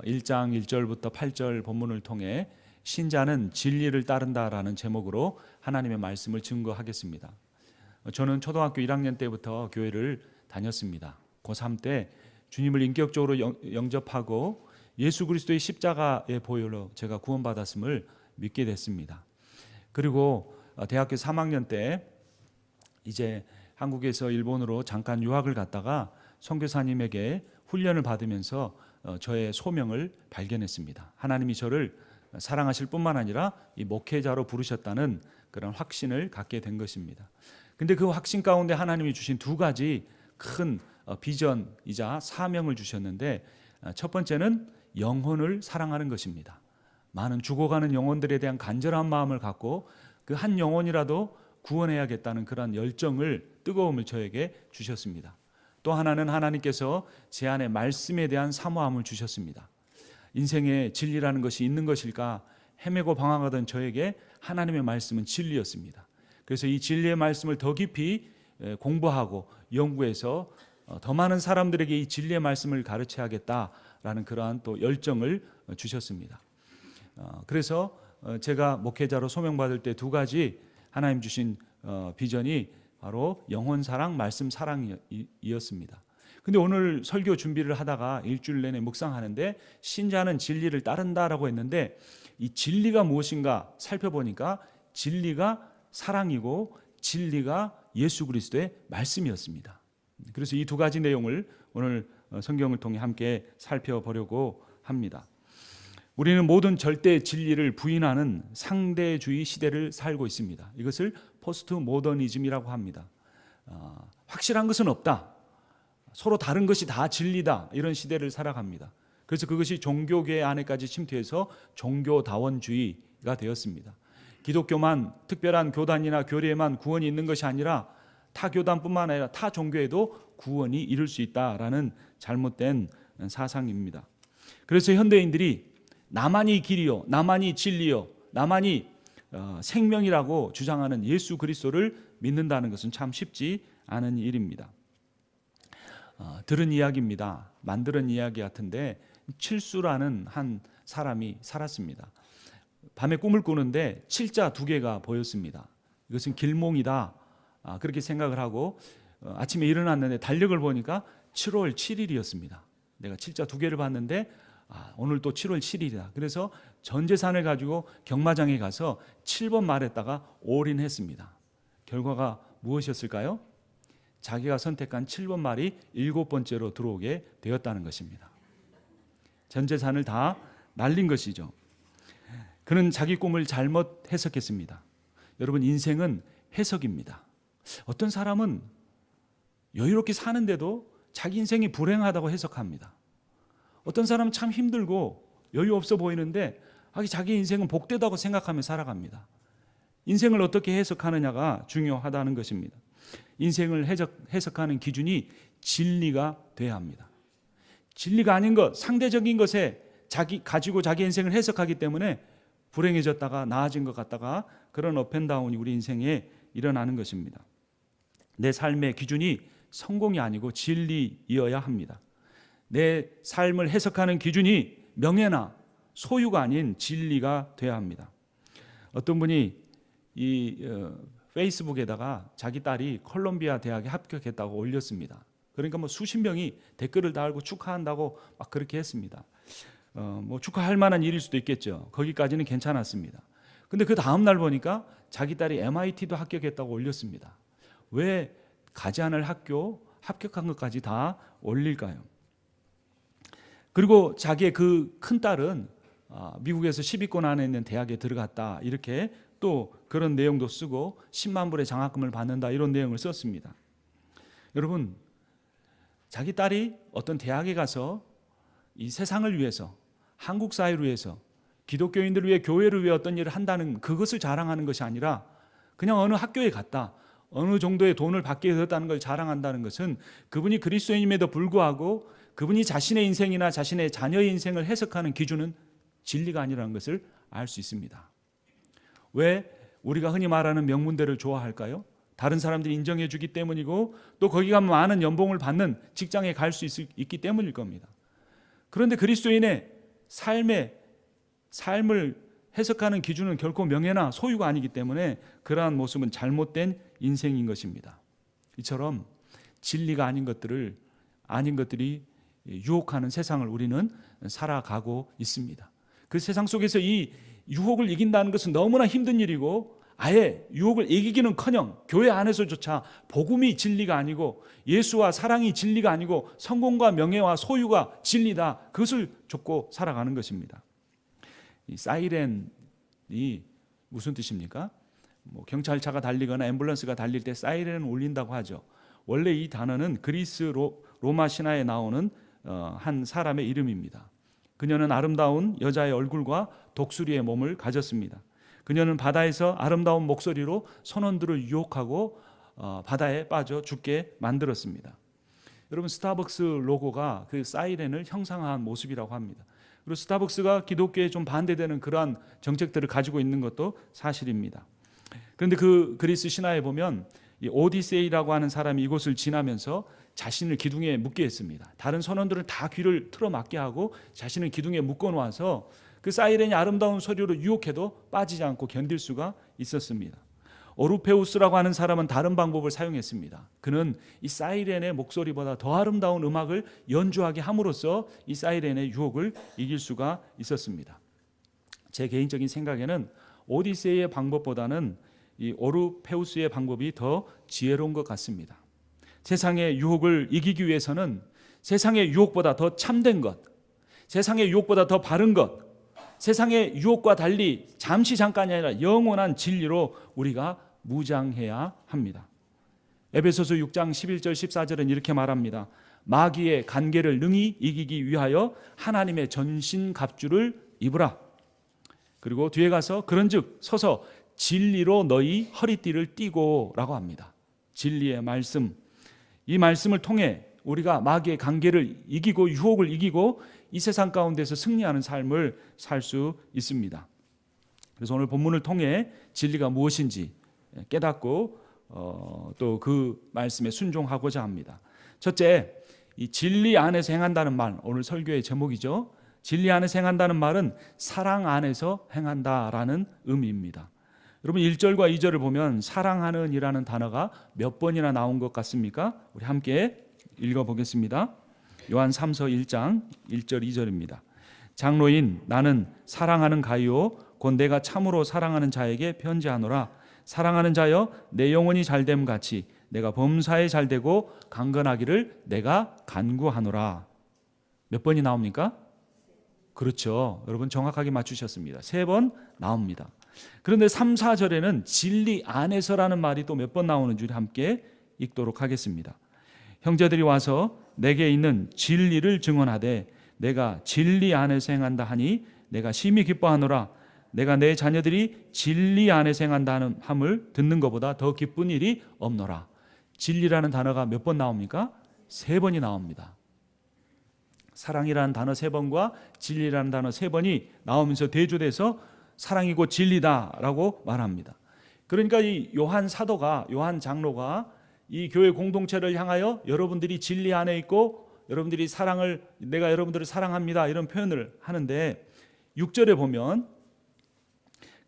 1장 1절부터 8절 본문을 통해 신자는 진리를 따른다라는 제목으로 하나님의 말씀을 증거하겠습니다. 저는 초등학교 1학년 때부터 교회를 다녔습니다. 고3 때 주님을 인격적으로 영접하고 예수 그리스도의 십자가의 보혈로 제가 구원받았음을 믿게 됐습니다. 그리고 대학교 3학년 때 이제 한국에서 일본으로 잠깐 유학을 갔다가 선교사님에게 훈련을 받으면서 저의 소명을 발견했습니다. 하나님이 저를 사랑하실 뿐만 아니라 이 목회자로 부르셨다는 그런 확신을 갖게 된 것입니다. 근데 그 확신 가운데 하나님이 주신 두 가지 큰 비전이자 사명을 주셨는데, 첫 번째는 영혼을 사랑하는 것입니다. 많은 죽어가는 영혼들에 대한 간절한 마음을 갖고 그 한 영혼이라도 구원해야겠다는 그런 열정을, 뜨거움을 저에게 주셨습니다. 또 하나는 하나님께서 제 안에 말씀에 대한 사모함을 주셨습니다. 인생에 진리라는 것이 있는 것일까 헤매고 방황하던 저에게 하나님의 말씀은 진리였습니다. 그래서 이 진리의 말씀을 더 깊이 공부하고 연구해서 더 많은 사람들에게 이 진리의 말씀을 가르쳐야겠다라는 그러한 또 열정을 주셨습니다. 그래서 제가 목회자로 소명받을 때 두 가지 하나님 주신 비전이 바로 영혼 사랑, 말씀 사랑이었습니다. 근데 오늘 설교 준비를 하다가 일주일 내내 묵상하는데 신자는 진리를 따른다라고 했는데, 이 진리가 무엇인가 살펴보니까 진리가 사랑이고 진리가 예수 그리스도의 말씀이었습니다. 그래서 이 두 가지 내용을 오늘 성경을 통해 함께 살펴보려고 합니다. 우리는 모든 절대 진리를 부인하는 상대주의 시대를 살고 있습니다. 이것을 포스트 모더니즘이라고 합니다. 확실한 것은 없다, 서로 다른 것이 다 진리다, 이런 시대를 살아갑니다. 그래서 그것이 종교계 안에까지 침투해서 종교다원주의가 되었습니다. 기독교만, 특별한 교단이나 교리에만 구원이 있는 것이 아니라 타 교단뿐만 아니라 타 종교에도 구원이 이룰 수 있다라는 잘못된 사상입니다. 그래서 현대인들이 나만이 길이요, 나만이 진리요, 나만이 생명이라고 주장하는 예수 그리스도를 믿는다는 것은 참 쉽지 않은 일입니다. 들은 이야기입니다. 만들은 이야기 같은데, 칠수라는 한 사람이 살았습니다. 밤에 꿈을 꾸는데 칠자 두 개가 보였습니다. 이것은 길몽이다, 그렇게 생각을 하고 아침에 일어났는데 달력을 보니까 7월 7일이었습니다. 내가 칠자 두 개를 봤는데 오늘 또 7월 7일이다. 그래서 전 재산을 가지고 경마장에 가서 7번 말했다가 올인했습니다. 결과가 무엇이었을까요? 자기가 선택한 7번 말이 7번째로 들어오게 되었다는 것입니다. 전 재산을 다 날린 것이죠. 그는 자기 꿈을 잘못 해석했습니다. 여러분, 인생은 해석입니다. 어떤 사람은 여유롭게 사는데도 자기 인생이 불행하다고 해석합니다. 어떤 사람은 참 힘들고 여유 없어 보이는데 자기 인생은 복되다고 생각하며 살아갑니다. 인생을 어떻게 해석하느냐가 중요하다는 것입니다. 인생을 해석하는 기준이 진리가 돼야 합니다. 진리가 아닌 것, 상대적인 것에 가지고 자기 인생을 해석하기 때문에 불행해졌다가 나아진 것 같다가 그런 업앤다운이 우리 인생에 일어나는 것입니다. 내 삶의 기준이 성공이 아니고 진리이어야 합니다. 내 삶을 해석하는 기준이 명예나 소유가 아닌 진리가 돼야 합니다. 어떤 분이 페이스북에다가 자기 딸이 콜롬비아 대학에 합격했다고 올렸습니다. 그러니까 수십 명이 댓글을 달고 축하한다고 막 그렇게 했습니다. 축하할 만한 일일 수도 있겠죠. 거기까지는 괜찮았습니다. 근데 그 다음 날 보니까 자기 딸이 MIT도 합격했다고 올렸습니다. 왜 가지 않을 학교 합격한 것까지 다 올릴까요? 그리고 자기의 그 큰 딸은 미국에서 10위권 안에 있는 대학에 들어갔다, 이렇게 또 그런 내용도 쓰고 10만 불의 장학금을 받는다, 이런 내용을 썼습니다. 여러분, 자기 딸이 어떤 대학에 가서 이 세상을 위해서, 한국 사회를 위해서, 기독교인들을 위해, 교회를 위해 어떤 일을 한다는 그것을 자랑하는 것이 아니라 그냥 어느 학교에 갔다, 어느 정도의 돈을 받게 되었다는 걸 자랑한다는 것은 그분이 그리스도인임에도 불구하고 그분이 자신의 인생이나 자신의 자녀의 인생을 해석하는 기준은 진리가 아니라는 것을 알 수 있습니다. 왜 우리가 흔히 말하는 명문대를 좋아할까요? 다른 사람들이 인정해 주기 때문이고, 또 거기 가면 많은 연봉을 받는 직장에 갈 수 있기 때문일 겁니다. 그런데 그리스도인의 삶을 해석하는 기준은 결코 명예나 소유가 아니기 때문에 그러한 모습은 잘못된 인생인 것입니다. 이처럼 진리가 아닌 것들이 유혹하는 세상을 우리는 살아가고 있습니다. 그 세상 속에서 이 유혹을 이긴다는 것은 너무나 힘든 일이고, 아예 유혹을 이기기는커녕 교회 안에서조차 복음이 진리가 아니고 예수와 사랑이 진리가 아니고 성공과 명예와 소유가 진리다, 그것을 쫓고 살아가는 것입니다. 이 사이렌이 무슨 뜻입니까? 경찰차가 달리거나 앰뷸런스가 달릴 때 사이렌을 울린다고 하죠. 원래 이 단어는 그리스 로마 신화에 나오는 한 사람의 이름입니다. 그녀는 아름다운 여자의 얼굴과 독수리의 몸을 가졌습니다. 그녀는 바다에서 아름다운 목소리로 선원들을 유혹하고 바다에 빠져 죽게 만들었습니다. 여러분, 스타벅스 로고가 그 사이렌을 형상화한 모습이라고 합니다. 그리고 스타벅스가 기독교에 좀 반대되는 그러한 정책들을 가지고 있는 것도 사실입니다. 그런데 그 그리스 신화에 보면 이 오디세이라고 하는 사람이 이곳을 지나면서 자신을 기둥에 묶게 했습니다. 다른 선원들은 다 귀를 틀어막게 하고 자신을 기둥에 묶어 놓아서 그 사이렌이 아름다운 소리로 유혹해도 빠지지 않고 견딜 수가 있었습니다. 오르페우스라고 하는 사람은 다른 방법을 사용했습니다. 그는 이 사이렌의 목소리보다 더 아름다운 음악을 연주하게 함으로써 이 사이렌의 유혹을 이길 수가 있었습니다. 제 개인적인 생각에는 오디세이의 방법보다는 이 오르페우스의 방법이 더 지혜로운 것 같습니다. 세상의 유혹을 이기기 위해서는 세상의 유혹보다 더 참된 것, 세상의 유혹보다 더 바른 것, 세상의 유혹과 달리 잠깐이 아니라 영원한 진리로 우리가 무장해야 합니다. 에베소서 6장 11절 14절은 이렇게 말합니다. 마귀의 간계를 능히 이기기 위하여 하나님의 전신갑주를 입으라. 그리고 뒤에 가서 그런즉 서서 진리로 너희 허리띠를 띠고 라고 합니다. 진리의 말씀, 이 말씀을 통해 우리가 마귀의 관계를 이기고 유혹을 이기고 이 세상 가운데서 승리하는 삶을 살 수 있습니다. 그래서 오늘 본문을 통해 진리가 무엇인지 깨닫고 또 그 말씀에 순종하고자 합니다. 첫째, 이 진리 안에서 행한다는 말, 오늘 설교의 제목이죠. 진리 안에서 행한다는 말은 사랑 안에서 행한다라는 의미입니다. 여러분 1절과 2절을 보면 사랑하는 이라는 단어가 몇 번이나 나온 것 같습니까? 우리 함께 읽어보겠습니다. 요한 3서 1장 1절 2절입니다. 장로인 나는 사랑하는 가이오 곧 내가 참으로 사랑하는 자에게 편지하노라. 사랑하는 자여 내 영혼이 잘됨 같이 내가 범사에 잘되고 강건하기를 내가 간구하노라. 몇 번이 나옵니까? 그렇죠. 여러분 정확하게 맞추셨습니다. 3번 나옵니다. 그런데 3, 4절에는 진리 안에서라는 말이 또 몇 번 나오는 줄 함께 읽도록 하겠습니다. 형제들이 와서 내게 있는 진리를 증언하되 내가 진리 안에서 행한다 하니 내가 심히 기뻐하노라. 내가 내 자녀들이 진리 안에서 행한다 함을 듣는 것보다 더 기쁜 일이 없노라. 진리라는 단어가 몇 번 나옵니까? 3번이 나옵니다. 사랑이라는 단어 3번과 진리라는 단어 3번이 나오면서 대조돼서 사랑이고 진리다라고 말합니다. 그러니까 이 요한 사도가, 요한 장로가 이 교회 공동체를 향하여 여러분들이 진리 안에 있고 여러분들이 내가 여러분들을 사랑합니다 이런 표현을 하는데 6절에 보면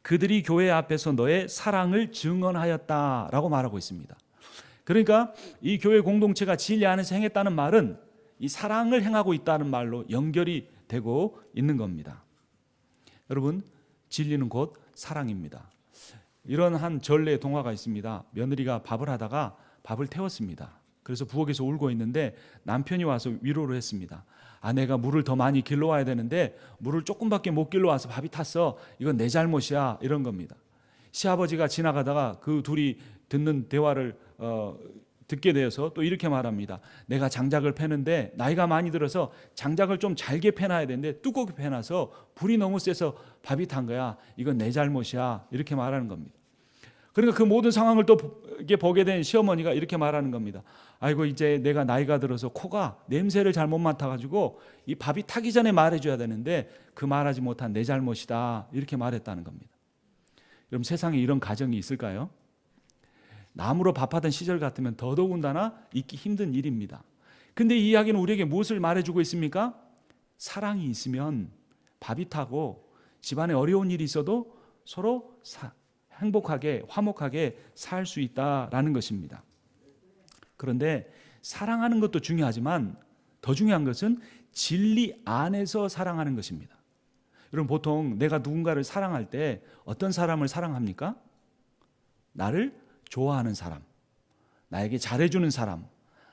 그들이 교회 앞에서 너의 사랑을 증언하였다라고 말하고 있습니다. 그러니까 이 교회 공동체가 진리 안에서 행했다는 말은 이 사랑을 행하고 있다는 말로 연결이 되고 있는 겁니다. 여러분 진리는 곧 사랑입니다. 이런 한 전래 동화가 있습니다. 며느리가 밥을 하다가 밥을 태웠습니다. 그래서 부엌에서 울고 있는데 남편이 와서 위로를 했습니다. 아내가 물을 더 많이 길러와야 되는데 물을 조금밖에 못 길러와서 밥이 탔어. 이건 내 잘못이야. 이런 겁니다. 시아버지가 지나가다가 그 둘이 듣는 대화를 듣게 되어서 또 이렇게 말합니다. 내가 장작을 패는데 나이가 많이 들어서 장작을 좀 잘게 패놔야 되는데 두껍게 패놔서 불이 너무 세서 밥이 탄 거야. 이건 내 잘못이야. 이렇게 말하는 겁니다. 그러니까 그 모든 상황을 또 보게 된 시어머니가 이렇게 말하는 겁니다. 아이고 이제 내가 나이가 들어서 코가 냄새를 잘못 맡아가지고 이 밥이 타기 전에 말해줘야 되는데 그 말하지 못한 내 잘못이다. 이렇게 말했다는 겁니다. 여러분 세상에 이런 가정이 있을까요? 나무로 밥하던 시절 같으면 더더군다나 있기 힘든 일입니다. 근데 이 이야기는 우리에게 무엇을 말해주고 있습니까? 사랑이 있으면 밥이 타고 집안에 어려운 일이 있어도 서로 행복하게 화목하게 살 수 있다라는 것입니다. 그런데 사랑하는 것도 중요하지만 더 중요한 것은 진리 안에서 사랑하는 것입니다. 여러분, 보통 내가 누군가를 사랑할 때 어떤 사람을 사랑합니까? 나를 좋아하는 사람, 나에게 잘해주는 사람,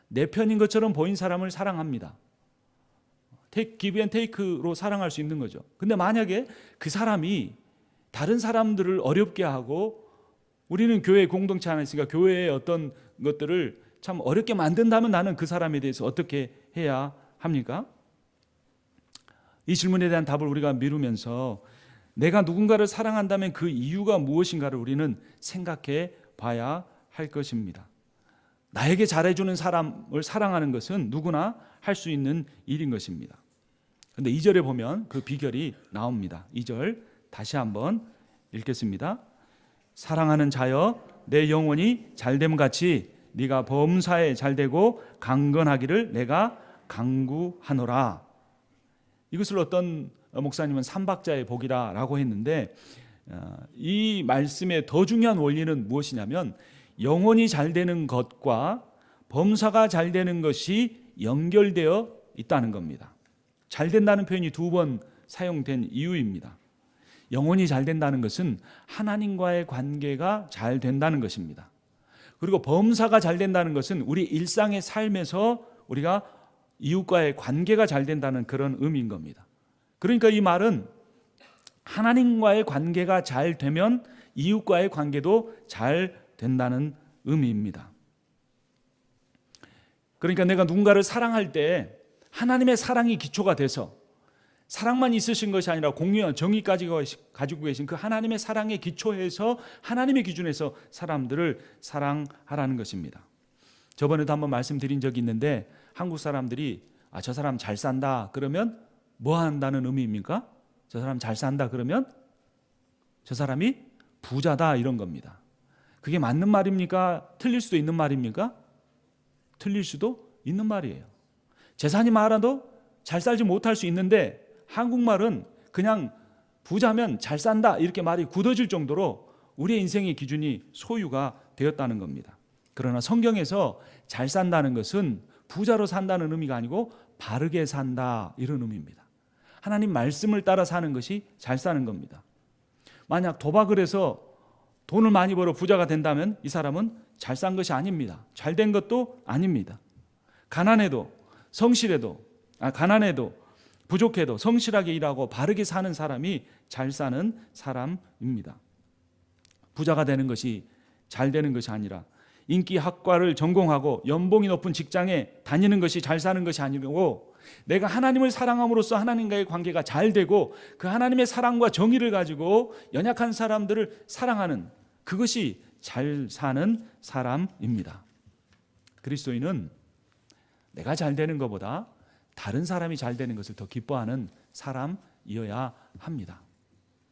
내 편인 것처럼 보인 사람을 사랑합니다. give and take로 사랑할 수 있는 거죠. 근데 만약에 그 사람이 다른 사람들을 어렵게 하고, 우리는 교회 공동체 안에 있으니까 교회의 어떤 것들을 참 어렵게 만든다면 나는 그 사람에 대해서 어떻게 해야 합니까? 이 질문에 대한 답을 우리가 미루면서 내가 누군가를 사랑한다면 그 이유가 무엇인가를 우리는 생각해 봐야 할 것입니다. 나에게 잘해주는 사람을 사랑하는 것은 누구나 할 수 있는 일인 것입니다. 그런데 2절에 보면 그 비결이 나옵니다. 2절 다시 한번 읽겠습니다. 사랑하는 자여, 내 영혼이 잘됨 같이 네가 범사에 잘되고 강건하기를 내가 간구하노라. 이것을 어떤 목사님은 삼박자의 복이라고 했는데, 이 말씀의 더 중요한 원리는 무엇이냐면 영혼이 잘되는 것과 범사가 잘되는 것이 연결되어 있다는 겁니다. 잘된다는 표현이 2번 사용된 이유입니다. 영혼이 잘된다는 것은 하나님과의 관계가 잘 된다는 것입니다. 그리고 범사가 잘 된다는 것은 우리 일상의 삶에서 우리가 이웃과의 관계가 잘 된다는 그런 의미인 겁니다. 그러니까 이 말은 하나님과의 관계가 잘 되면 이웃과의 관계도 잘 된다는 의미입니다. 그러니까 내가 누군가를 사랑할 때 하나님의 사랑이 기초가 돼서, 사랑만 있으신 것이 아니라 공유한 정의까지 가지고 계신 그 하나님의 사랑에 기초해서 하나님의 기준에서 사람들을 사랑하라는 것입니다. 저번에도 한번 말씀드린 적이 있는데, 한국 사람들이 저 사람 잘 산다 그러면 뭐 한다는 의미입니까? 저 사람 잘 산다 그러면 저 사람이 부자다, 이런 겁니다. 그게 맞는 말입니까? 틀릴 수도 있는 말입니까? 틀릴 수도 있는 말이에요. 재산이 많아도 잘 살지 못할 수 있는데, 한국말은 그냥 부자면 잘 산다 이렇게 말이 굳어질 정도로 우리의 인생의 기준이 소유가 되었다는 겁니다. 그러나 성경에서 잘 산다는 것은 부자로 산다는 의미가 아니고 바르게 산다, 이런 의미입니다. 하나님 말씀을 따라 사는 것이 잘 사는 겁니다. 만약 도박을 해서 돈을 많이 벌어 부자가 된다면 이 사람은 잘 산 것이 아닙니다. 잘 된 것도 아닙니다. 가난해도 부족해도 성실하게 일하고 바르게 사는 사람이 잘 사는 사람입니다. 부자가 되는 것이 잘 되는 것이 아니라, 인기 학과를 전공하고 연봉이 높은 직장에 다니는 것이 잘 사는 것이 아니고, 내가 하나님을 사랑함으로써 하나님과의 관계가 잘 되고 그 하나님의 사랑과 정의를 가지고 연약한 사람들을 사랑하는, 그것이 잘 사는 사람입니다. 그리스도인은 내가 잘 되는 것보다 다른 사람이 잘 되는 것을 더 기뻐하는 사람이어야 합니다.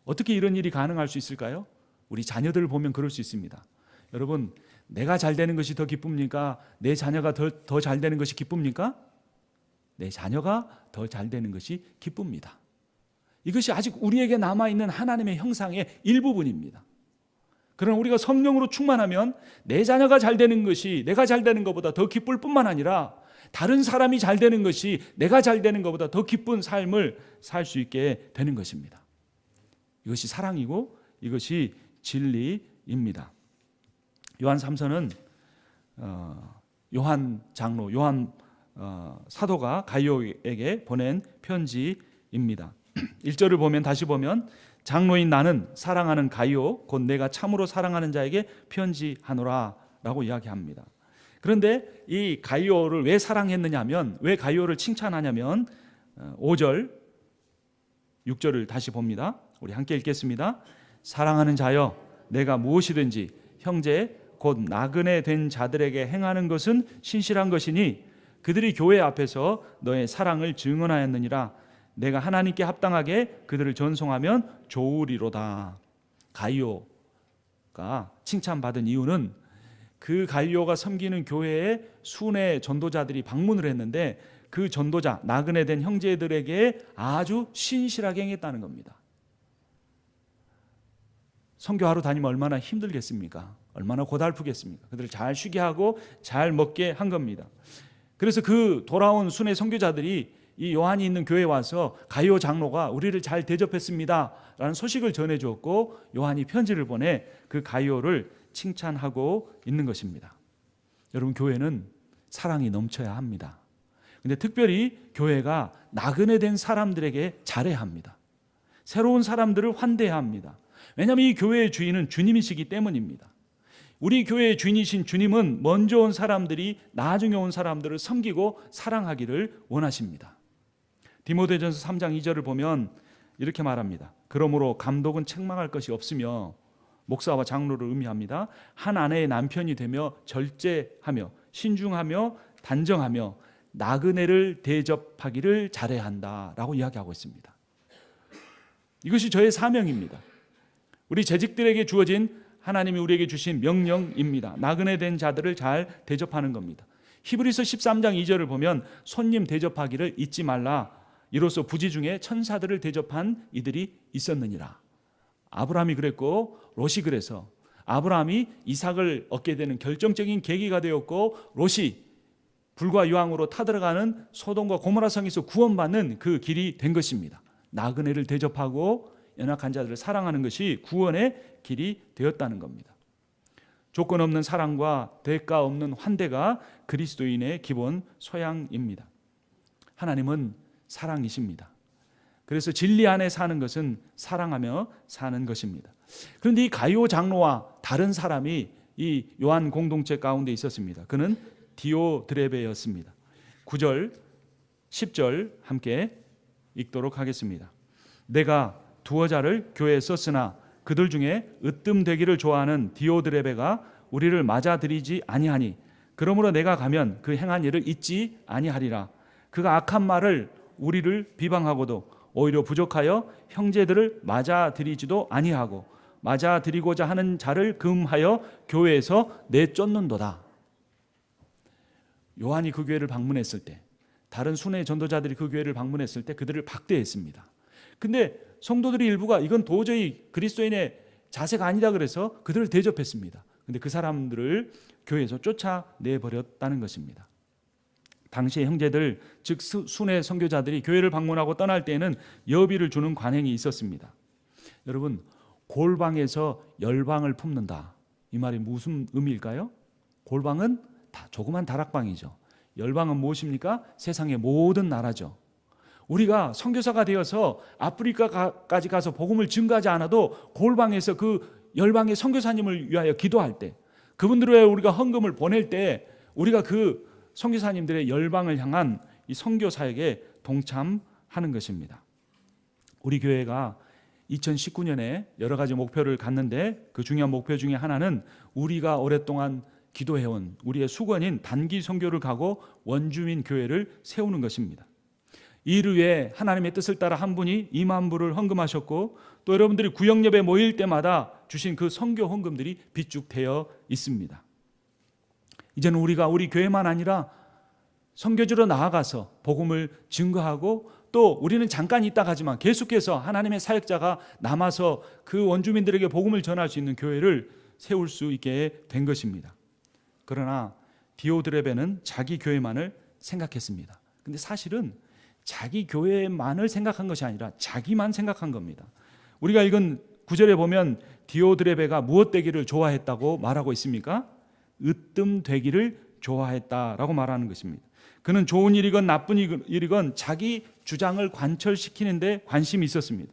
어떻게 이런 일이 가능할 수 있을까요? 우리 자녀들을 보면 그럴 수 있습니다. 여러분, 내가 잘 되는 것이 더 기쁩니까? 내 자녀가 더 잘 되는 것이 기쁩니까? 내 자녀가 더 잘 되는 것이 기쁩니다. 이것이 아직 우리에게 남아있는 하나님의 형상의 일부분입니다. 그러나 우리가 성령으로 충만하면 내 자녀가 잘 되는 것이 내가 잘 되는 것보다 더 기쁠 뿐만 아니라, 다른 사람이 잘 되는 것이 내가 잘 되는 것보다 더 기쁜 삶을 살 수 있게 되는 것입니다. 이것이 사랑이고 이것이 진리입니다. 요한 3서는 요한 장로, 요한 사도가 가이오에게 보낸 편지입니다. 1절을 보면, 다시 보면, 장로인 나는 사랑하는 가이오 곧 내가 참으로 사랑하는 자에게 편지하노라 라고 이야기합니다. 그런데 이 가이오를 왜 사랑했느냐면, 왜 가이오를 칭찬하냐면 5절 6절을 다시 봅니다. 우리 함께 읽겠습니다. 사랑하는 자여, 내가 무엇이든지 형제 곧 나그네 된 자들에게 행하는 것은 신실한 것이니 그들이 교회 앞에서 너의 사랑을 증언하였느니라. 내가 하나님께 합당하게 그들을 전송하면 좋으리로다. 가이오가 칭찬받은 이유는, 그 가이오가 섬기는 교회에 순회 전도자들이 방문을 했는데 그 전도자, 나그네 된 형제들에게 아주 신실하게 행했다는 겁니다. 선교하러 다니면 얼마나 힘들겠습니까? 얼마나 고달프겠습니까? 그들을 잘 쉬게 하고 잘 먹게 한 겁니다. 그래서 그 돌아온 순회 선교자들이 이 요한이 있는 교회에 와서 가이오 장로가 우리를 잘 대접했습니다 라는 소식을 전해주었고, 요한이 편지를 보내 그 가이오를 칭찬하고 있는 것입니다. 여러분, 교회는 사랑이 넘쳐야 합니다. 근데 특별히 교회가 나그네 된 사람들에게 잘해야 합니다. 새로운 사람들을 환대해야 합니다. 왜냐하면 이 교회의 주인은 주님이시기 때문입니다. 우리 교회의 주인이신 주님은 먼저 온 사람들이 나중에 온 사람들을 섬기고 사랑하기를 원하십니다. 디모데전서 3장 2절을 보면 이렇게 말합니다. 그러므로 감독은 책망할 것이 없으며, 목사와 장로를 의미합니다. 한 아내의 남편이 되며 절제하며 신중하며 단정하며 나그네를 대접하기를 잘해야 한다라고 이야기하고 있습니다. 이것이 저의 사명입니다. 우리 재직들에게 주어진 하나님이 우리에게 주신 명령입니다. 나그네 된 자들을 잘 대접하는 겁니다. 히브리서 13장 2절을 보면 손님 대접하기를 잊지 말라. 이로써 부지 중에 천사들을 대접한 이들이 있었느니라. 아브라함이 그랬고 롯이 그래서 아브라함이 이삭을 얻게 되는 결정적인 계기가 되었고, 롯이 불과 유황으로 타들어가는 소돔과 고모라 성에서 구원받는 그 길이 된 것입니다. 나그네를 대접하고 연약한 자들을 사랑하는 것이 구원의 길이 되었다는 겁니다. 조건 없는 사랑과 대가 없는 환대가 그리스도인의 기본 소양입니다. 하나님은 사랑이십니다. 그래서 진리 안에 사는 것은 사랑하며 사는 것입니다. 그런데 이 가이오 장로와 다른 사람이 이 요한 공동체 가운데 있었습니다. 그는 디오드레베였습니다. 9절, 10절 함께 읽도록 하겠습니다. 내가 두어 자를 교회에 썼으나 그들 중에 으뜸되기를 좋아하는 디오드레베가 우리를 맞아들이지 아니하니, 그러므로 내가 가면 그 행한 일을 잊지 아니하리라. 그가 악한 말을 우리를 비방하고도 오히려 부족하여 형제들을 맞아들이지도 아니하고 맞아들이고자 하는 자를 금하여 교회에서 내쫓는도다. 요한이 그 교회를 방문했을 때, 다른 순회 전도자들이 그 교회를 방문했을 때 그들을 박대했습니다. 근데 성도들이 일부가 이건 도저히 그리스도인의 자세가 아니다 그래서 그들을 대접했습니다. 근데 그 사람들을 교회에서 쫓아내버렸다는 것입니다. 당시의 형제들, 즉 순회 선교자들이 교회를 방문하고 떠날 때에는 여비를 주는 관행이 있었습니다. 여러분, 골방에서 열방을 품는다, 이 말이 무슨 의미일까요? 골방은 다 조그만 다락방이죠. 열방은 무엇입니까? 세상의 모든 나라죠. 우리가 선교사가 되어서 아프리카까지 가서 복음을 증거하지 않아도 골방에서 그 열방의 선교사님을 위하여 기도할 때, 그분들을 위하여 우리가 헌금을 보낼 때 우리가 그 선교사님들의 열방을 향한 이 선교 사역에 동참하는 것입니다. 우리 교회가 2019년에 여러 가지 목표를 갖는데 그 중요한 목표 중에 하나는 우리가 오랫동안 기도해온 우리의 수건인 단기 선교를 가고 원주민 교회를 세우는 것입니다. 이를 위해 하나님의 뜻을 따라 한 분이 2만 불을 헌금하셨고, 또 여러분들이 구역예배 모일 때마다 주신 그 선교 헌금들이 비축되어 있습니다. 이제는 우리가 우리 교회만 아니라 선교지로 나아가서 복음을 증거하고, 또 우리는 잠깐 있다 가지만 계속해서 하나님의 사역자가 남아서 그 원주민들에게 복음을 전할 수 있는 교회를 세울 수 있게 된 것입니다. 그러나 디오드레베는 자기 교회만을 생각했습니다. 근데 사실은 자기 교회만을 생각한 것이 아니라 자기만 생각한 겁니다. 우리가 읽은 9절에 보면 디오드레베가 무엇 되기를 좋아했다고 말하고 있습니까? 으뜸 되기를 좋아했다라고 말하는 것입니다. 그는 좋은 일이건 나쁜 일이건 자기 주장을 관철시키는 데 관심이 있었습니다.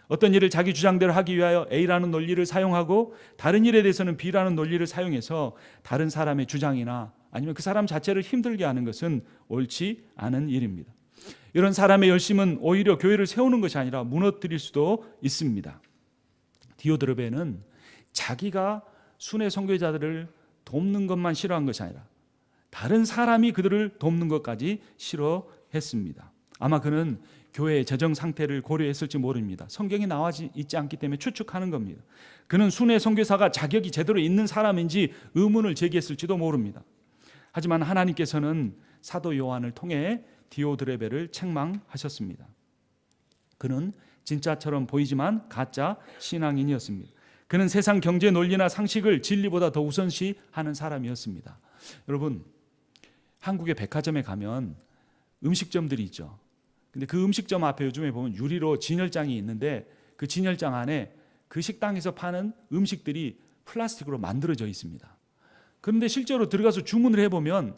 어떤 일을 자기 주장대로 하기 위하여 A라는 논리를 사용하고 다른 일에 대해서는 B라는 논리를 사용해서 다른 사람의 주장이나 아니면 그 사람 자체를 힘들게 하는 것은 옳지 않은 일입니다. 이런 사람의 열심은 오히려 교회를 세우는 것이 아니라 무너뜨릴 수도 있습니다. 디오드레베는 자기가 순회 선교자들을 돕는 것만 싫어한 것이 아니라 다른 사람이 그들을 돕는 것까지 싫어했습니다. 아마 그는 교회의 재정 상태를 고려했을지 모릅니다. 성경이 나와 있지 않기 때문에 추측하는 겁니다. 그는 순회 선교사가 자격이 제대로 있는 사람인지 의문을 제기했을지도 모릅니다. 하지만 하나님께서는 사도 요한을 통해 디오드레베를 책망하셨습니다. 그는 진짜처럼 보이지만 가짜 신앙인이었습니다. 그는 세상 경제 논리나 상식을 진리보다 더 우선시하는 사람이었습니다. 여러분, 한국의 백화점에 가면 음식점들이 있죠. 근데 그 음식점 앞에 요즘에 보면 유리로 진열장이 있는데 그 진열장 안에 그 식당에서 파는 음식들이 플라스틱으로 만들어져 있습니다. 그런데 실제로 들어가서 주문을 해보면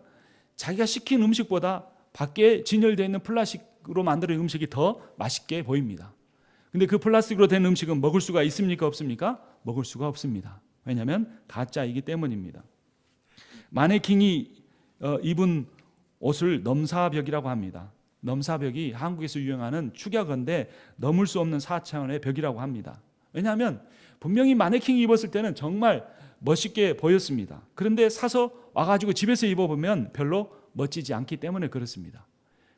자기가 시킨 음식보다 밖에 진열되어 있는 플라스틱으로 만든 음식이 더 맛있게 보입니다. 근데 그 플라스틱으로 된 음식은 먹을 수가 있습니까? 없습니까? 먹을 수가 없습니다. 왜냐하면 가짜이기 때문입니다. 마네킹이 입은 옷을 넘사벽이라고 합니다. 넘사벽이 한국에서 유행하는 축약어인데 넘을 수 없는 4차원의 벽이라고 합니다. 왜냐하면 분명히 마네킹이 입었을 때는 정말 멋있게 보였습니다. 그런데 사서 와가지고 집에서 입어보면 별로 멋지지 않기 때문에 그렇습니다.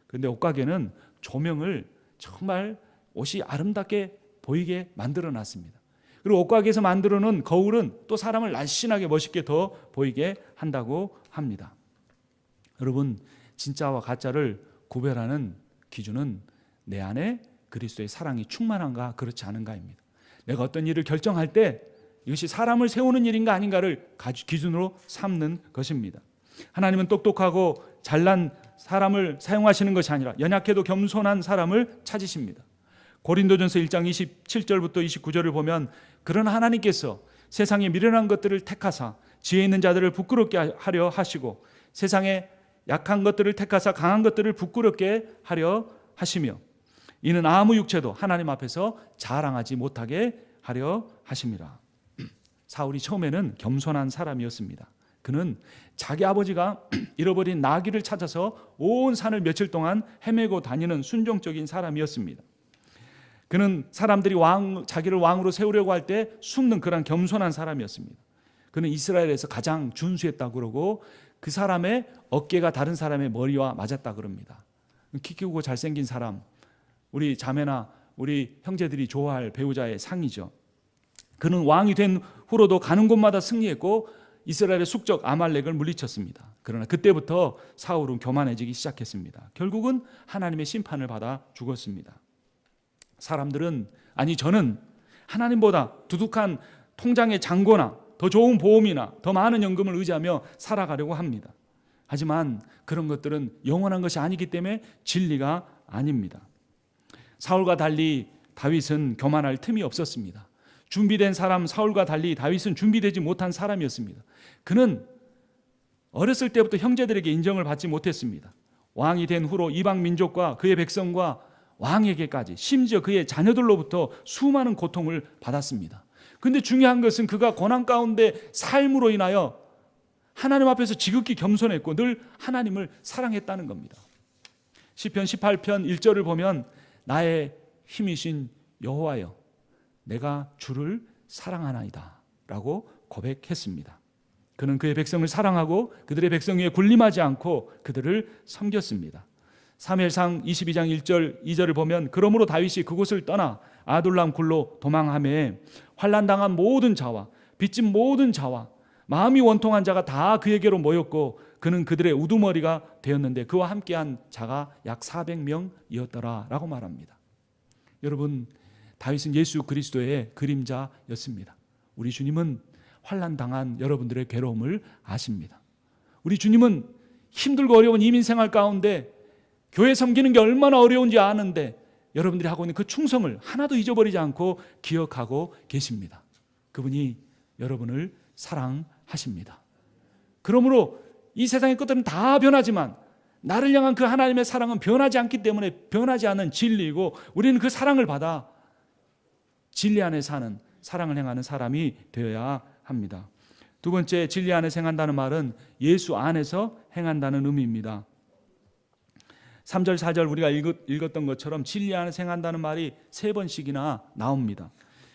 그런데 옷가게는 조명을 정말 옷이 아름답게 보이게 만들어 놨습니다. 그리고 옷가게에서 만들어 놓은 거울은 또 사람을 날씬하게 멋있게 더 보이게 한다고 합니다. 여러분, 진짜와 가짜를 구별하는 기준은 내 안에 그리스도의 사랑이 충만한가 그렇지 않은가입니다. 내가 어떤 일을 결정할 때 이것이 사람을 세우는 일인가 아닌가를 기준으로 삼는 것입니다. 하나님은 똑똑하고 잘난 사람을 사용하시는 것이 아니라 연약해도 겸손한 사람을 찾으십니다. 고린도전서 1장 27절부터 29절을 보면 그런 하나님께서 세상에 미련한 것들을 택하사 지혜 있는 자들을 부끄럽게 하려 하시고 세상에 약한 것들을 택하사 강한 것들을 부끄럽게 하려 하시며 이는 아무 육체도 하나님 앞에서 자랑하지 못하게 하려 하심이라. 사울이 처음에는 겸손한 사람이었습니다. 그는 자기 아버지가 잃어버린 나귀를 찾아서 온 산을 며칠 동안 헤매고 다니는 순종적인 사람이었습니다. 그는 사람들이 자기를 왕으로 세우려고 할 때 숨는 그런 겸손한 사람이었습니다. 그는 이스라엘에서 가장 준수했다고 그러고 그 사람의 어깨가 다른 사람의 머리와 맞았다 그럽니다. 키 크고 잘생긴 사람, 우리 자매나 우리 형제들이 좋아할 배우자의 상이죠. 그는 왕이 된 후로도 가는 곳마다 승리했고 이스라엘의 숙적 아말렉을 물리쳤습니다. 그러나 그때부터 사울은 교만해지기 시작했습니다. 결국은 하나님의 심판을 받아 죽었습니다. 사람들은, 아니 저는 하나님보다 두둑한 통장의 잔고나 더 좋은 보험이나 더 많은 연금을 의지하며 살아가려고 합니다. 하지만 그런 것들은 영원한 것이 아니기 때문에 진리가 아닙니다. 사울과 달리 다윗은 교만할 틈이 없었습니다. 준비된 사람 사울과 달리 다윗은 준비되지 못한 사람이었습니다. 그는 어렸을 때부터 형제들에게 인정을 받지 못했습니다. 왕이 된 후로 이방 민족과 그의 백성과 왕에게까지 심지어 그의 자녀들로부터 수많은 고통을 받았습니다. 그런데 중요한 것은 그가 고난 가운데 삶으로 인하여 하나님 앞에서 지극히 겸손했고 늘 하나님을 사랑했다는 겁니다. 시편 18편 1절을 보면 나의 힘이신 여호와여 내가 주를 사랑하나이다 라고 고백했습니다. 그는 그의 백성을 사랑하고 그들의 백성 위에 군림하지 않고 그들을 섬겼습니다. 사무엘상 22장 1절 2절을 보면 그러므로 다윗이 그곳을 떠나 아둘람 굴로 도망하매 환난당한 모든 자와 빚진 모든 자와 마음이 원통한 자가 다 그에게로 모였고 그는 그들의 우두머리가 되었는데 그와 함께한 자가 약 400명이었더라 라고 말합니다. 여러분, 다윗은 예수 그리스도의 그림자였습니다. 우리 주님은 환난당한 여러분들의 괴로움을 아십니다. 우리 주님은 힘들고 어려운 이민생활 가운데 교회 섬기는 게 얼마나 어려운지 아는데 여러분들이 하고 있는 그 충성을 하나도 잊어버리지 않고 기억하고 계십니다. 그분이 여러분을 사랑하십니다. 그러므로 이 세상의 것들은 다 변하지만 나를 향한 그 하나님의 사랑은 변하지 않기 때문에 변하지 않는 진리이고 우리는 그 사랑을 받아 진리 안에 사는 사랑을 행하는 사람이 되어야 합니다. 두 번째, 진리 안에서 행한다는 말은 예수 안에서 행한다는 의미입니다. 3절 4절 우리가 읽었던 것처럼 진리 안에서 행한다는 말이 3번씩이나 나옵니다.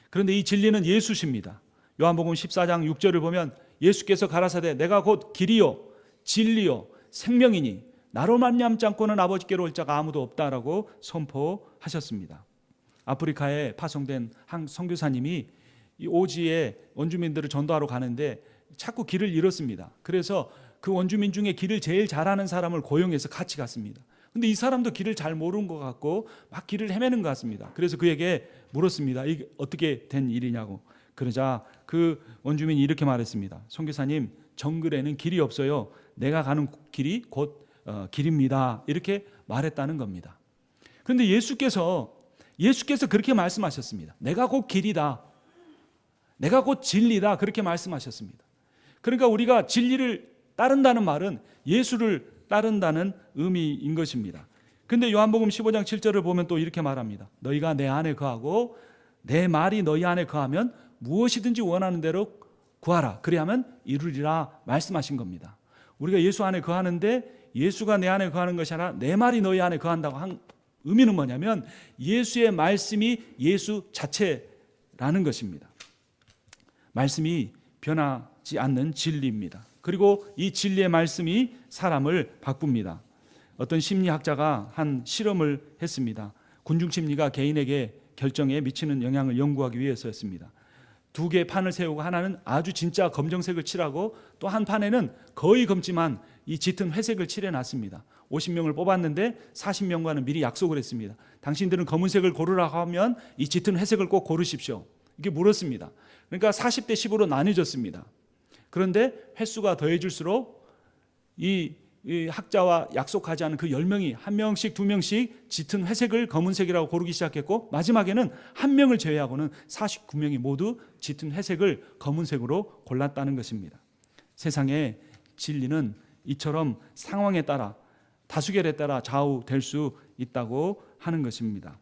그런데 이 진리는 예수십니다. 요한복음 14장 6절을 보면 예수께서 가라사대 내가 곧 길이요 진리요 생명이니 나로 말미암지 않고는 아버지께로 올 자가 아무도 없다라고 선포하셨습니다. 아프리카에 파송된 한 선교사님이 이 오지에 원주민들을 전도하러 가는데 자꾸 길을 잃었습니다. 그래서 그 원주민 중에 길을 제일 잘하는 사람을 고용해서 같이 갔습니다. 근데 이 사람도 길을 잘 모르는 것 같고 막 길을 헤매는 것 같습니다. 그래서 그에게 물었습니다. 이게 어떻게 된 일이냐고. 그러자 그 원주민이 이렇게 말했습니다. 선교사님, 정글에는 길이 없어요. 내가 가는 길이 곧 길입니다. 이렇게 말했다는 겁니다. 그런데 예수께서 그렇게 말씀하셨습니다. 내가 곧 길이다. 내가 곧 진리다. 그렇게 말씀하셨습니다. 그러니까 우리가 진리를 따른다는 말은 예수를 따른다는 의미인 것입니다. 근데 요한복음 15장 7절을 보면 또 이렇게 말합니다. 너희가 내 안에 거하고 내 말이 너희 안에 거하면 무엇이든지 원하는 대로 구하라. 그리하면 이루리라 말씀하신 겁니다. 우리가 예수 안에 거하는데 예수가 내 안에 거하는 것이 아니라 내 말이 너희 안에 거한다고 한 의미는 뭐냐면 예수의 말씀이 예수 자체라는 것입니다. 말씀이 변하지 않는 진리입니다. 그리고 이 진리의 말씀이 사람을 바꿉니다. 어떤 심리학자가 한 실험을 했습니다. 군중 심리가 개인에게 결정에 미치는 영향을 연구하기 위해서였습니다. 두 개의 판을 세우고 하나는 아주 진짜 검정색을 칠하고 또 한 판에는 거의 검지만 이 짙은 회색을 칠해놨습니다. 50명을 뽑았는데 40명과는 미리 약속을 했습니다. 당신들은 검은색을 고르라고 하면 이 짙은 회색을 꼭 고르십시오. 이렇게 물었습니다. 그러니까 40대 10으로 나뉘어졌습니다. 그런데 횟수가 더해질수록 이 학자와 약속하지 않은 그 10명이 한 명씩 두 명씩 짙은 회색을 검은색이라고 고르기 시작했고 마지막에는 한 명을 제외하고는 49명이 모두 짙은 회색을 검은색으로 골랐다는 것입니다. 세상의 진리는 이처럼 상황에 따라 다수결에 따라 좌우될 수 있다고 하는 것입니다.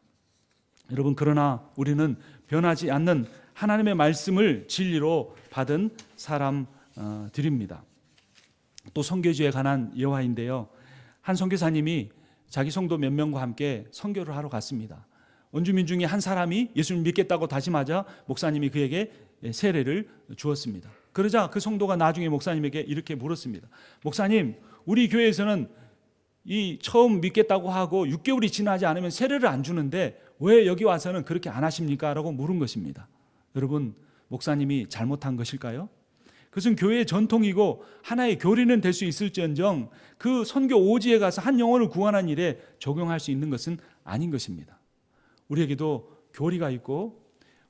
여러분, 그러나 우리는 변하지 않는 하나님의 말씀을 진리로 받은 사람들입니다. 또 선교지에 관한 예화인데요. 한 선교사님이 자기 성도 몇 명과 함께 선교를 하러 갔습니다. 원주민 중에 한 사람이 예수를 믿겠다고 다짐하자 목사님이 그에게 세례를 주었습니다. 그러자 그 성도가 나중에 목사님에게 이렇게 물었습니다. 목사님, 우리 교회에서는 이 처음 믿겠다고 하고 6개월이 지나지 않으면 세례를 안 주는데 왜 여기 와서는 그렇게 안 하십니까? 라고 물은 것입니다. 여러분, 목사님이 잘못한 것일까요? 그것은 교회의 전통이고 하나의 교리는 될 수 있을지언정 그 선교 오지에 가서 한 영혼을 구원하는 일에 적용할 수 있는 것은 아닌 것입니다. 우리에게도 교리가 있고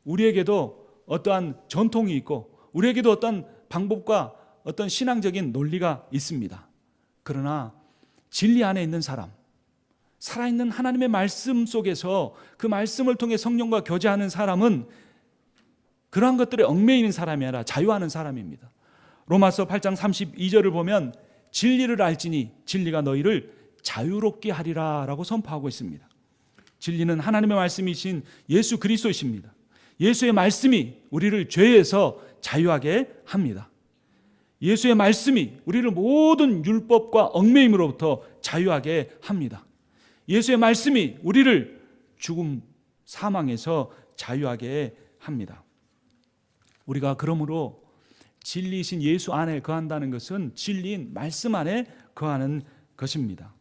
우리에게도 어떠한 전통이 있고 우리에게도 어떤 방법과 어떤 신앙적인 논리가 있습니다. 그러나 진리 안에 있는 사람, 살아있는 하나님의 말씀 속에서 그 말씀을 통해 성령과 교제하는 사람은 그러한 것들에 얽매이는 사람이 아니라 자유하는 사람입니다. 로마서 8장 32절을 보면 진리를 알지니 진리가 너희를 자유롭게 하리라 라고 선포하고 있습니다. 진리는 하나님의 말씀이신 예수 그리스도이십니다. 예수의 말씀이 우리를 죄에서 자유하게 합니다. 예수의 말씀이 우리를 모든 율법과 얽매임으로부터 자유하게 합니다. 예수의 말씀이 우리를 죽음, 사망에서 자유하게 합니다. 우리가 그러므로 진리이신 예수 안에 거한다는 것은 진리인 말씀 안에 거하는 것입니다.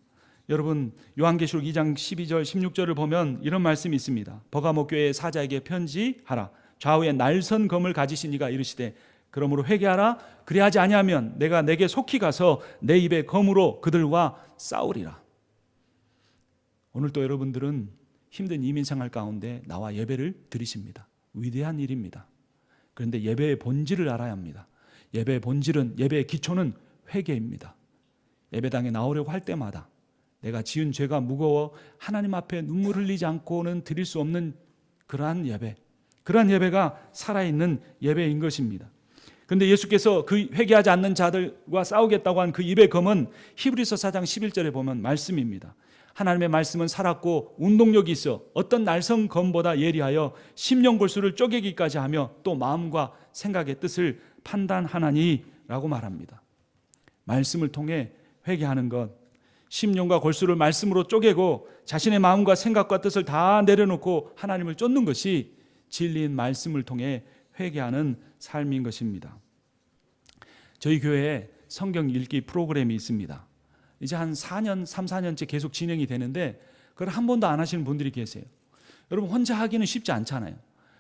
여러분, 요한계시록 2장 12절 16절을 보면 이런 말씀이 있습니다. 버가모 교회의 사자에게 편지하라. 좌우에 날선 검을 가지신 이가 이르시되 그러므로 회개하라. 그리하지 아니하면 내가 내게 속히 가서 내 입에 검으로 그들과 싸우리라. 오늘 또 여러분들은 힘든 이민생활 가운데 나와 예배를 드리십니다. 위대한 일입니다. 그런데 예배의 본질을 알아야 합니다. 예배의 본질은, 예배의 기초는 회개입니다. 예배당에 나오려고 할 때마다 내가 지은 죄가 무거워 하나님 앞에 눈물 흘리지 않고는 드릴 수 없는 그러한 예배, 그러한 예배가 살아있는 예배인 것입니다. 그런데 예수께서 그 회개하지 않는 자들과 싸우겠다고 한 그 입의 검은 히브리서 4장 11절에 보면 말씀입니다. 하나님의 말씀은 살았고 운동력이 있어 어떤 날선 검보다 예리하여 심령골수를 쪼개기까지 하며 또 마음과 생각의 뜻을 판단하나니 라고 말합니다. 말씀을 통해 회개하는 것, 심령과 골수를 말씀으로 쪼개고 자신의 마음과 생각과 뜻을 다 내려놓고 하나님을 쫓는 것이 진리인 말씀을 통해 회개하는 삶인 것입니다. 저희 교회에 성경 읽기 프로그램이 있습니다. 이제 한 4년, 3, 4년째 계속 진행이 되는데 그걸 한 번도 안 하시는 분들이 계세요. 여러분, 혼자 하기는 쉽지 않잖아요.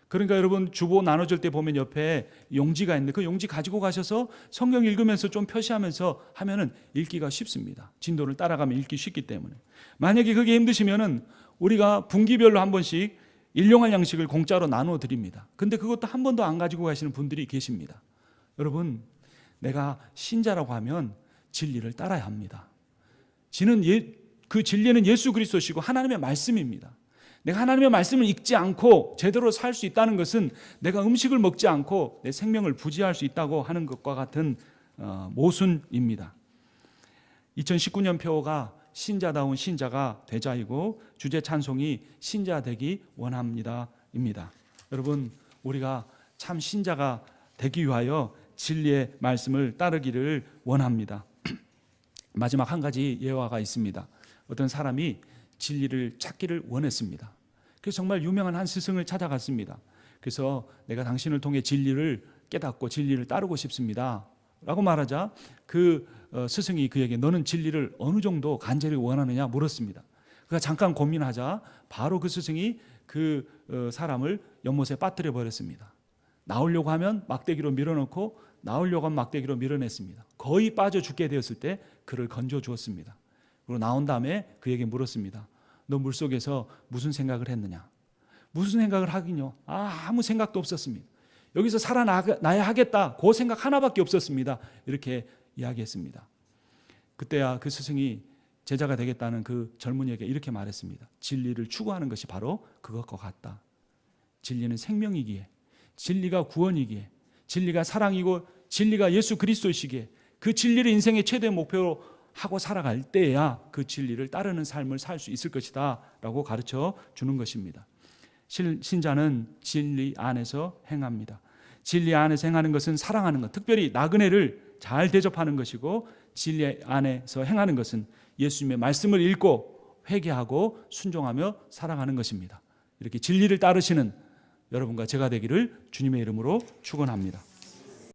그러니까 여러분 주보 나눠줄 때 보면 옆에 용지가 있는데 그 용지 가지고 가셔서 성경 읽으면서 좀 표시하면서 하면은 읽기가 쉽습니다. 진도를 따라가면 읽기 쉽기 때문에. 만약에 그게 힘드시면은 우리가 분기별로 한 번씩 일용할 양식을 공짜로 나누어 드립니다. 근데 그것도 한 번도 안 가지고 가시는 분들이 계십니다. 여러분, 내가 신자라고 하면 진리를 따라야 합니다. 그 진리는 예수 그리스도시고 하나님의 말씀입니다. 내가 하나님의 말씀을 읽지 않고 제대로 살 수 있다는 것은 내가 음식을 먹지 않고 내 생명을 부지할 수 있다고 하는 것과 같은 모순입니다. 2019년 표어가 신자다운 신자가 되자이고 주제 찬송이 신자 되기 원합니다 입니다. 여러분, 우리가 참 신자가 되기 위하여 진리의 말씀을 따르기를 원합니다. 마지막 한 가지 예화가 있습니다. 어떤 사람이 진리를 찾기를 원했습니다. 그래서 정말 유명한 한 스승을 찾아갔습니다. 그래서 내가 당신을 통해 진리를 깨닫고 진리를 따르고 싶습니다 라고 말하자 그 스승이 그에게 너는 진리를 어느 정도 간절히 원하느냐 물었습니다. 그가 잠깐 고민하자 바로 그 스승이 그 사람을 연못에 빠뜨려 버렸습니다. 나오려고 하면 막대기로 밀어넣고 나오려고 하면 막대기로 밀어냈습니다. 거의 빠져 죽게 되었을 때 그를 건져 주었습니다. 그리고 나온 다음에 그에게 물었습니다. 너 물속에서 무슨 생각을 했느냐? 무슨 생각을 하긴요? 아무 생각도 없었습니다. 여기서 살아나야 하겠다. 그 생각 하나밖에 없었습니다. 이렇게 이야기했습니다. 그때야 그 스승이 제자가 되겠다는 그 젊은이에게 이렇게 말했습니다. 진리를 추구하는 것이 바로 그것과 같다. 진리는 생명이기에, 진리가 구원이기에, 진리가 사랑이고 진리가 예수 그리스도이시기에 그 진리를 인생의 최대 목표로 하고 살아갈 때야 그 진리를 따르는 삶을 살 수 있을 것이다 라고 가르쳐 주는 것입니다. 신자는 진리 안에서 행합니다. 진리 안에서 행하는 것은 사랑하는 것, 특별히 나그네를 잘 대접하는 것이고, 진리 안에서 행하는 것은 예수님의 말씀을 읽고 회개하고 순종하며 살아가는 것입니다. 이렇게 진리를 따르시는 여러분과 제가 되기를 주님의 이름으로 축원합니다.